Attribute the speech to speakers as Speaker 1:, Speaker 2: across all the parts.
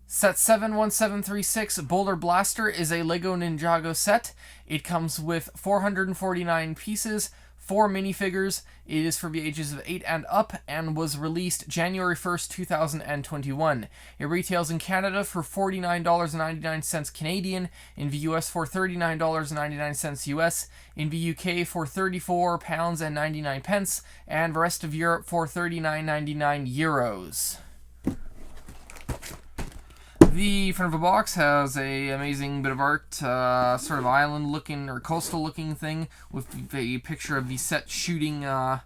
Speaker 1: Set 71736 Boulder Blaster is a Lego Ninjago set. It comes with 449 pieces, 4 minifigures. It is for the ages of 8 and up and was released January 1st, 2021. It retails in Canada for $49.99 Canadian, in the US for $39.99 US, in the UK for £34.99, and the rest of Europe for €39.99. The front of the box has a amazing bit of art, sort of island-looking or coastal-looking thing with a picture of the set shooting, with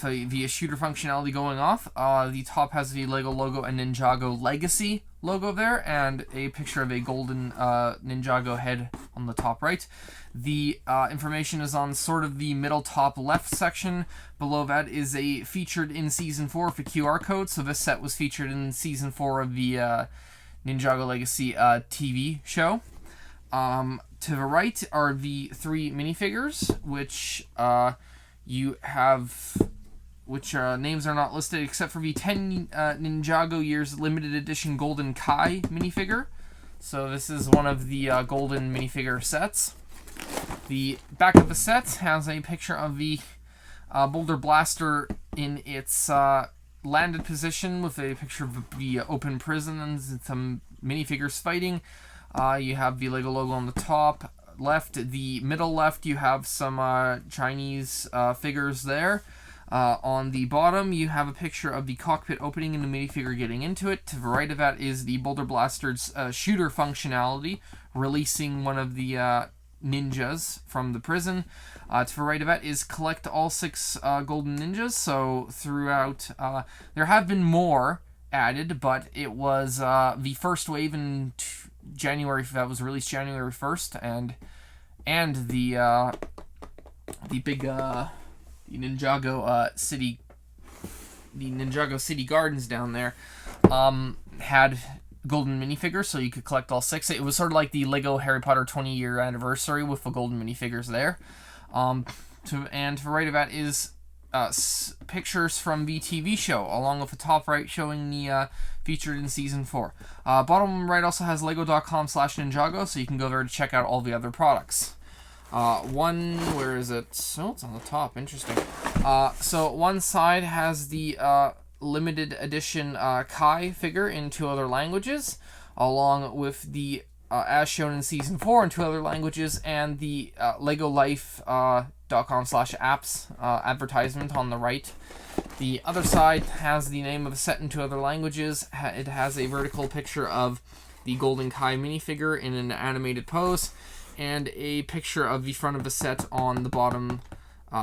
Speaker 1: the shooter functionality going off. The top has the Lego logo and Ninjago Legacy logo there, and a picture of a golden Ninjago head on the top right. The information is on sort of the middle top left section. Below that is a featured in Season 4 of the QR code, so this set was featured in Season 4 of the Ninjago Legacy TV show. To the right are the 3 minifigures, which you have, which names are not listed except for the 10 Ninjago Years Limited Edition Golden Kai minifigure. So this is one of the golden minifigure sets. The back of the set has a picture of the Boulder Blaster in its landed position with a picture of the open prison and some minifigures fighting. You have the Lego logo on the top left. The middle left, you have some Chinese figures there. On the bottom, you have a picture of the cockpit opening and the minifigure getting into it. To the right of that is the Boulder Blaster's shooter functionality, releasing one of the ninjas from the prison. To the right of that is collect all 6 golden ninjas. So throughout, there have been more added, but it was the first wave in January, that was released January 1st, and the big the Ninjago city, the Ninjago City Gardens down there had golden minifigures, so you could collect all 6. It was sort of like the Lego Harry Potter 20-year anniversary with the golden minifigures there. To the right of that is pictures from the TV show, along with the top right showing the featured in Season 4. Bottom right also has lego.com/Ninjago, so you can go there to check out all the other products. Where is it? Oh, it's on the top. Interesting. So one side has the limited edition Kai figure in 2 other languages, along with the as shown in Season 4 in 2 other languages, and the legolife.com/apps advertisement on the right. The other side has the name of a set in 2 other languages. It has a vertical picture of the Golden Kai minifigure in an animated pose, and a picture of the front of the set on the bottom,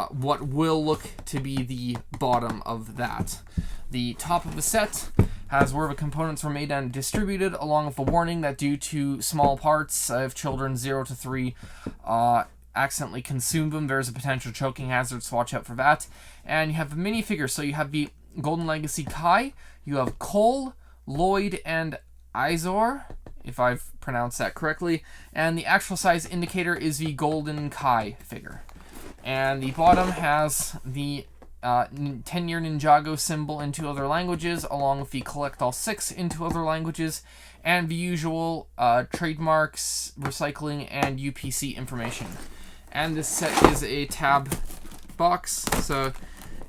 Speaker 1: what will look to be the bottom of that. The top of the set has where the components were made and distributed, along with a warning that due to small parts, if children 0 to 3 accidentally consume them, there's a potential choking hazard, so watch out for that. And you have the minifigures, so you have the Golden Legacy Kai, you have Cole, Lloyd, and Izor, if I've pronounced that correctly, and the actual size indicator is the Golden Kai figure. And the bottom has the 10-year Ninjago symbol in 2 other languages, along with the collect all 6 in 2 other languages, and the usual trademarks, recycling, and UPC information. And this set is a tab box, so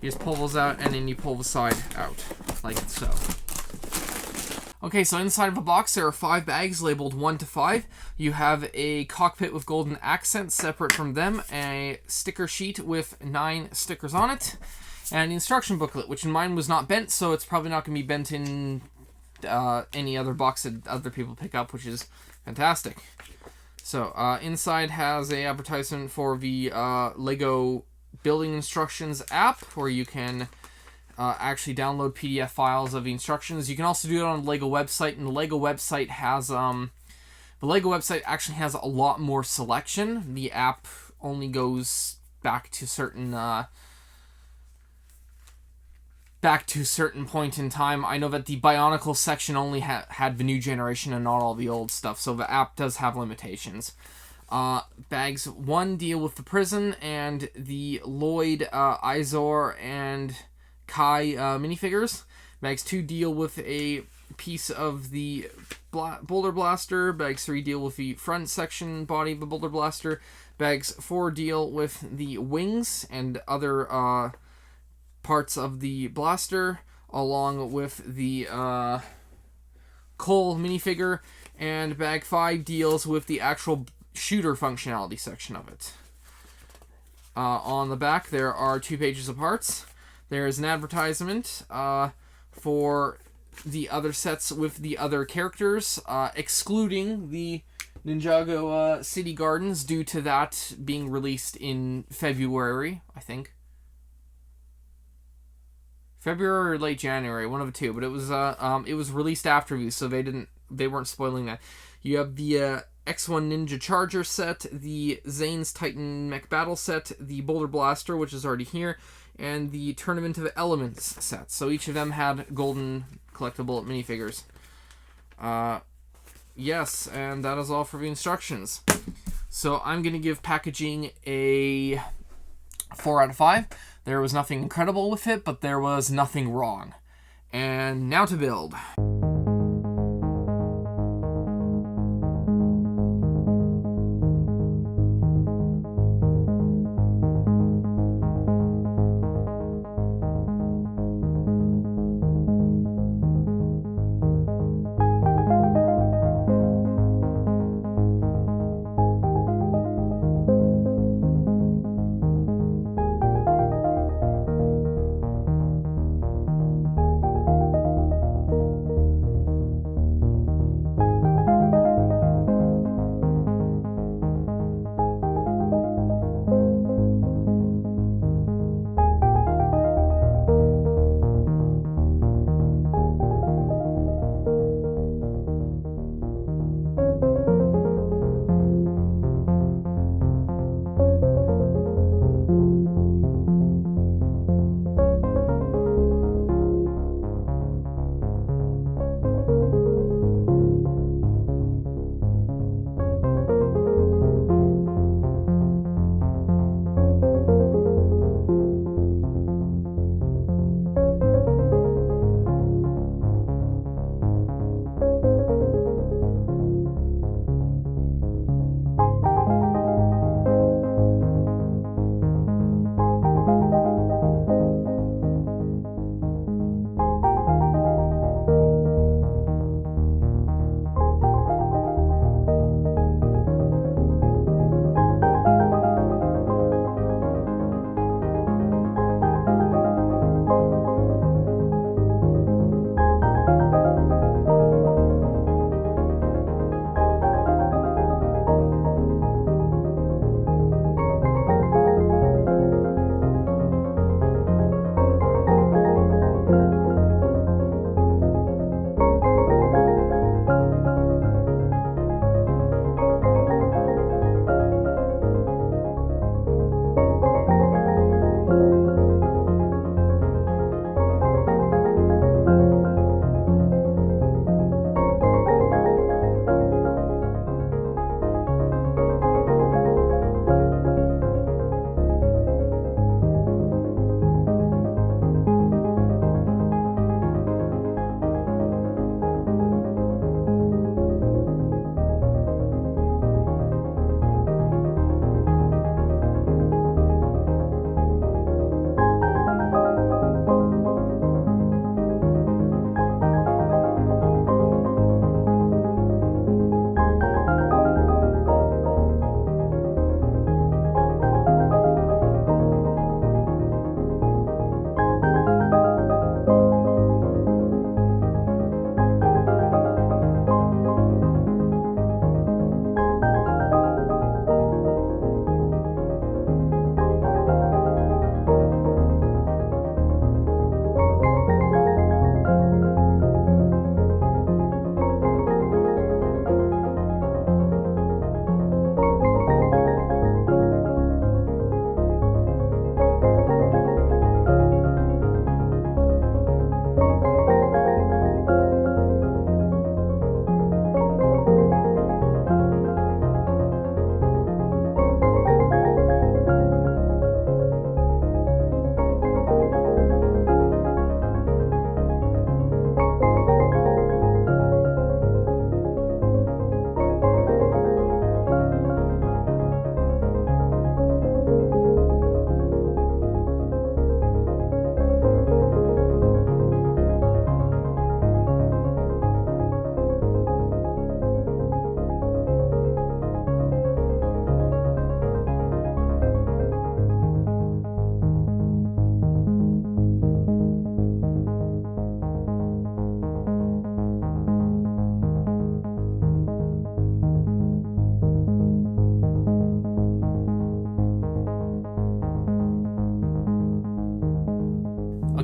Speaker 1: you just pull those out and then you pull the side out, like so. Okay, so inside of the box there are 5 bags labeled 1 to 5. You have a cockpit with golden accents separate from them, a sticker sheet with 9 stickers on it, and the instruction booklet, which in mine was not bent, so it's probably not going to be bent in any other box that other people pick up, which is fantastic. So inside has a advertisement for the Lego Building Instructions app, where you can actually download PDF files of the instructions. You can also do it on the Lego website, and the Lego website has actually has a lot more selection. The app only goes back to certain point in time. I know that the Bionicle section only had the new generation and not all the old stuff, so the app does have limitations. Bags 1 deal with the prison and the Lloyd, Izor, and Kai minifigures. Bags 2 deal with a piece of the Boulder Blaster. Bags 3 deal with the front section body of the Boulder Blaster. Bags 4 deal with the wings and other parts of the blaster, along with the Cole minifigure. And bag 5 deals with the actual shooter functionality section of it. On the back, there are 2 pages of parts. There's an advertisement for the other sets with the other characters, excluding the Ninjago City Gardens, due to that being released in February, I think. February or late January, one of the two. But it was released after these, so they weren't spoiling that. You have the X1 Ninja Charger set, the Zane's Titan Mech Battle set, the Boulder Blaster, which is already here, and the Tournament of Elements set. So each of them had golden collectible minifigures. Yes, and that is all for the instructions. So I'm going to give packaging a 4 out of 5. There was nothing incredible with it, but there was nothing wrong. And now to build.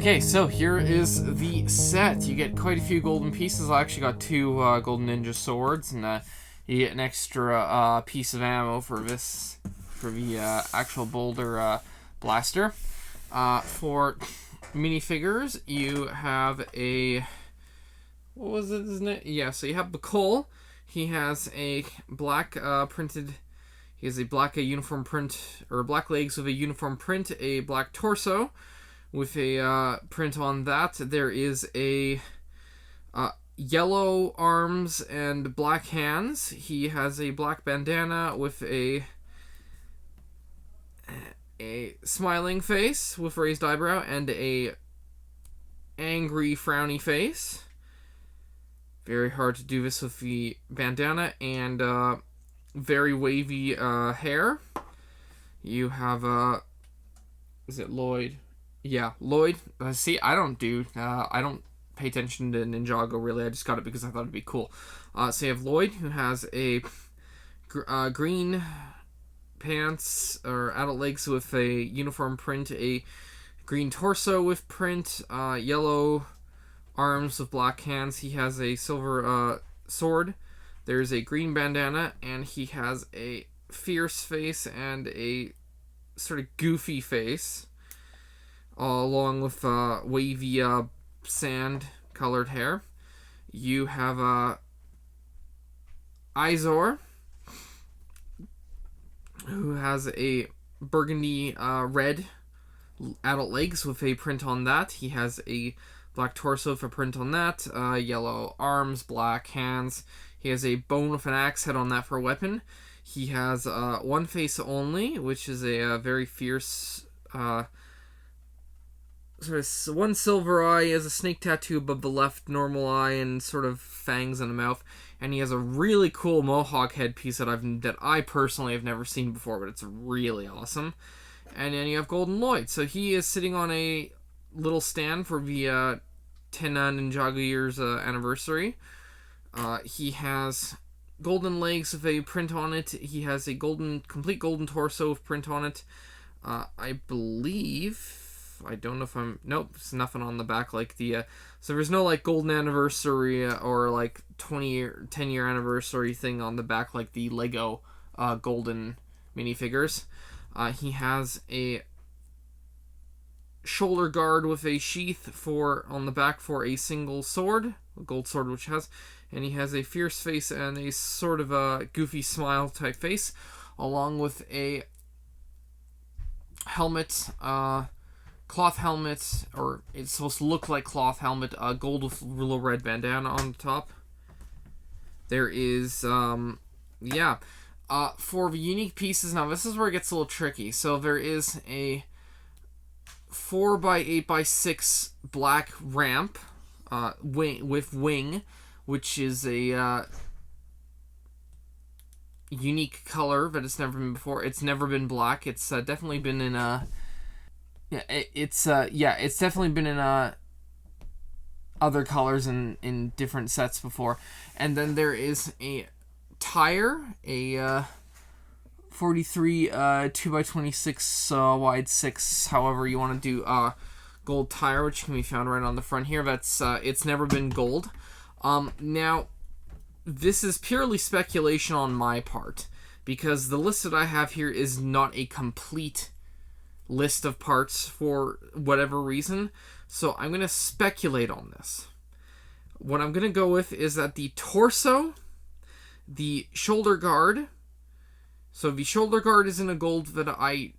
Speaker 1: Okay, so here is the set. You get quite a few golden pieces. I actually got 2 golden ninja swords, and you get an extra piece of ammo for the actual Boulder Blaster. For minifigures, you have a, what was it, isn't it? Yeah, so you have Bacol. He has a black printed, he has a black uniform print, or black legs with a uniform print, a black torso with a print on that. There is a yellow arms and black hands. He has a black bandana with a smiling face with raised eyebrow and a angry frowny face. Very hard to do this with the bandana, and very wavy hair. You have is it Lloyd? Yeah, Lloyd. See, I don't pay attention to Ninjago really. I just got it because I thought it'd be cool. So you have Lloyd, who has a green pants or adult legs with a uniform print, a green torso with print, yellow arms with black hands. He has a silver sword. There's a green bandana, and he has a fierce face and a sort of goofy face, along with wavy sand colored hair. You have Izor, who has a burgundy red adult legs with a print on that. He has a black torso with a print on that, yellow arms, black hands. He has a bone with an axe head on that for a weapon. He has one face only, which is a very fierce, sort of one silver eye. He has a snake tattoo above the left normal eye and sort of fangs in the mouth. And he has a really cool mohawk headpiece that I personally have never seen before, but it's really awesome. And then you have Golden Lloyd. So he is sitting on a little stand for the 10 Ninjago years anniversary. He has golden legs with a print on it. He has a complete golden torso with print on it. I believe, I don't know if nope, there's nothing on the back like the, so there's no like golden anniversary or like 10-year anniversary thing on the back like the Lego golden minifigures. He has a shoulder guard with a sheath on the back for a single sword, a gold sword which has, and he has a fierce face and a sort of a goofy smile type face, along with a helmet, cloth helmet, or it's supposed to look like cloth helmet, gold with little red bandana on the top. There is, for the unique pieces, now this is where it gets a little tricky. So there is a 4x8x6 black ramp, with wing, which is a unique color that it's never been before. It's never been black. It's definitely been in it's definitely been in other colors in different sets before. And then there is a tire, a 43 2x26 wide 6, however you want to do, gold tire, which can be found right on the front here. That's it's never been gold. Now this is purely speculation on my part, because the list that I have here is not a complete list of parts for whatever reason, so I'm going to speculate on this. What I'm going to go with is that the torso, the shoulder guard, so the shoulder guard is in a gold that I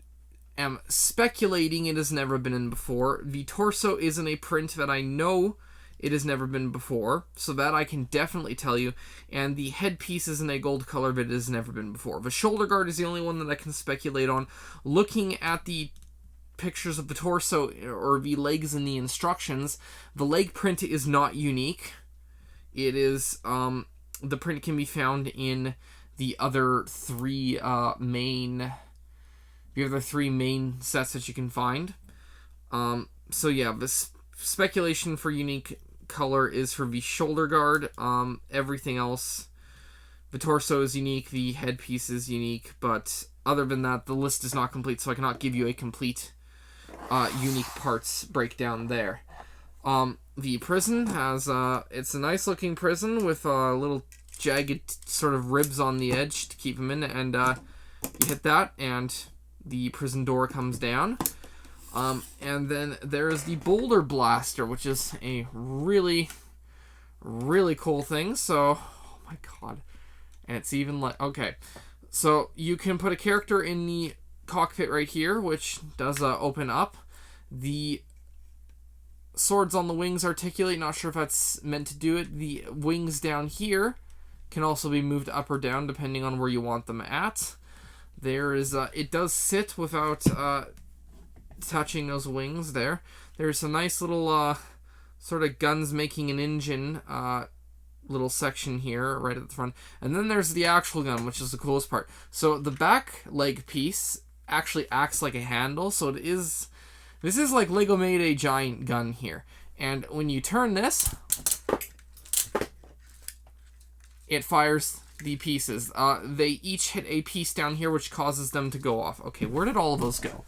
Speaker 1: am speculating it has never been in before. The torso is in a print that I know it has never been before, so that I can definitely tell you. And the headpiece is in a gold color that it has never been before. The shoulder guard is the only one that I can speculate on. Looking at the pictures of the torso or the legs in the instructions, the leg print is not unique. It is, the print can be found in the other three main sets that you can find. So yeah, this speculation for unique color is for the shoulder guard. Everything else, the torso is unique, the headpiece is unique, but other than that, the list is not complete, so I cannot give you a complete unique parts breakdown there. The prison has, it's a nice looking prison with little jagged sort of ribs on the edge to keep them in, and you hit that and the prison door comes down. And then there's the Boulder Blaster, which is a really, really cool thing. So, oh my god. And it's even like, okay. So you can put a character in the cockpit right here, which does open up. The swords on the wings articulate. Not sure if that's meant to do it. The wings down here can also be moved up or down depending on where you want them at. There is, it does sit without touching those wings there. There's a nice little sort of guns making an engine little section here right at the front. And then there's the actual gun, which is the coolest part. So the back leg piece actually acts like a handle. So this is like Lego made a giant gun here. And when you turn this, it fires the pieces. They each hit a piece down here, which causes them to go off. Okay, where did all of those go?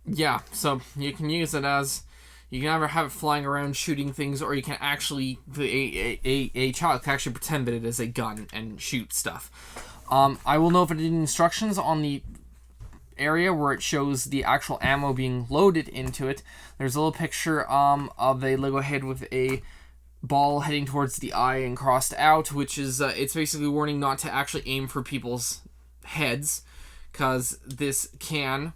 Speaker 1: Yeah, so you can use it as, you can either have it flying around shooting things, or you can actually, a child can actually pretend that it is a gun and shoot stuff. I will know if it did instructions on the area where it shows the actual ammo being loaded into it. There's a little picture of a Lego head with a ball heading towards the eye and crossed out, which is, it's basically a warning not to actually aim for people's heads, because this can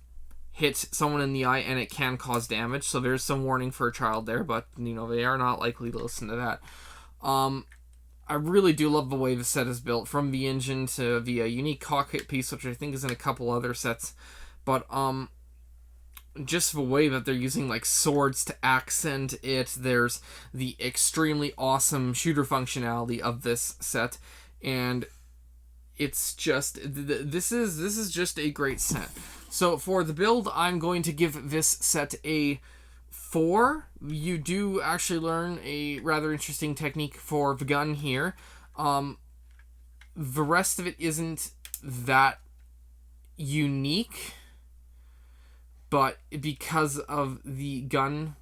Speaker 1: hit someone in the eye and it can cause damage. So there's some warning for a child there, but you know, they are not likely to listen to that. I really do love the way the set is built, from the engine to the unique cockpit piece, which I think is in a couple other sets. But just the way that they're using like swords to accent it. There's the extremely awesome shooter functionality of this set, and it's just, this is just a great set. So for the build, I'm going to give this set a 4. You do actually learn a rather interesting technique for the gun here. The rest of it isn't that unique, but because of the gun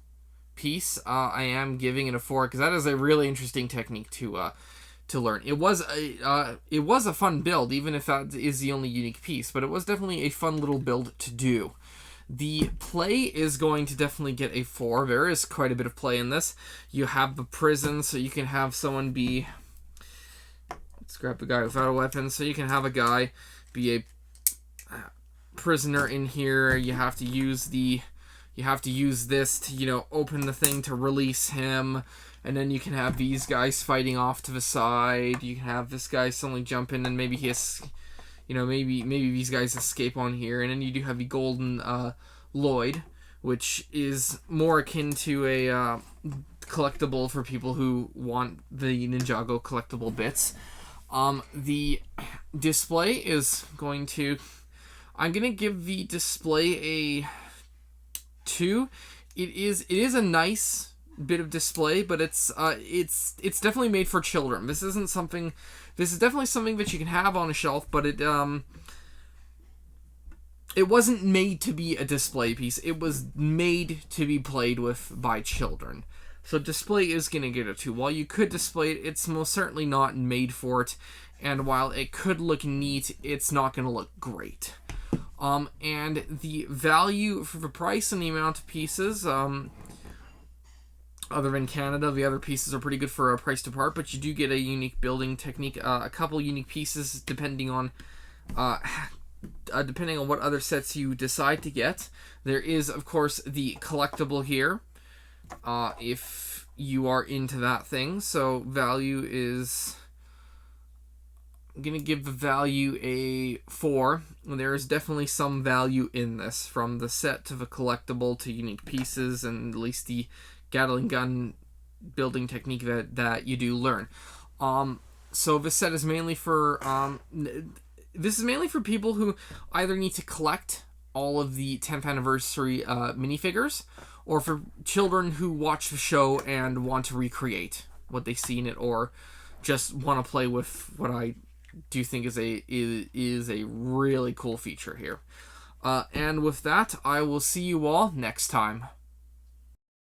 Speaker 1: piece, I am giving it a 4, because that is a really interesting technique to learn. It was a fun build, even if that is the only unique piece, but it was definitely a fun little build to do. The play is going to definitely get a 4. There is quite a bit of play in this. You have the prison, so you can have someone be, let's grab the guy without a weapon, so you can have a guy be a prisoner in here. You have to use this to, you know, open the thing to release him. And then you can have these guys fighting off to the side. You can have this guy suddenly jump in, and maybe maybe these guys escape on here. And then you do have the golden Lloyd, which is more akin to a collectible for people who want the Ninjago collectible bits. The display is going to, I'm going to give the display a 2. It is a nice bit of display, but it's definitely made for children. This is definitely something that you can have on a shelf, but it wasn't made to be a display piece. It was made to be played with by children. So display is going to get a 2. While you could display it, it's most certainly not made for it, and while it could look neat, it's not going to look great. And the value for the price and the amount of pieces, other than Canada, the other pieces are pretty good for a price to part, but you do get a unique building technique, a couple unique pieces depending on what other sets you decide to get. There is, of course, the collectible here, if you are into that thing. So value is, I'm going to give the value a 4. There is definitely some value in this, from the set to the collectible to unique pieces, and at least the Gatling gun building technique that you do learn. So this set is mainly for people who either need to collect all of the 10th anniversary minifigures, or for children who watch the show and want to recreate what they see in it, or just want to play with what I do think is a really cool feature here. And with that, I will see you all next time.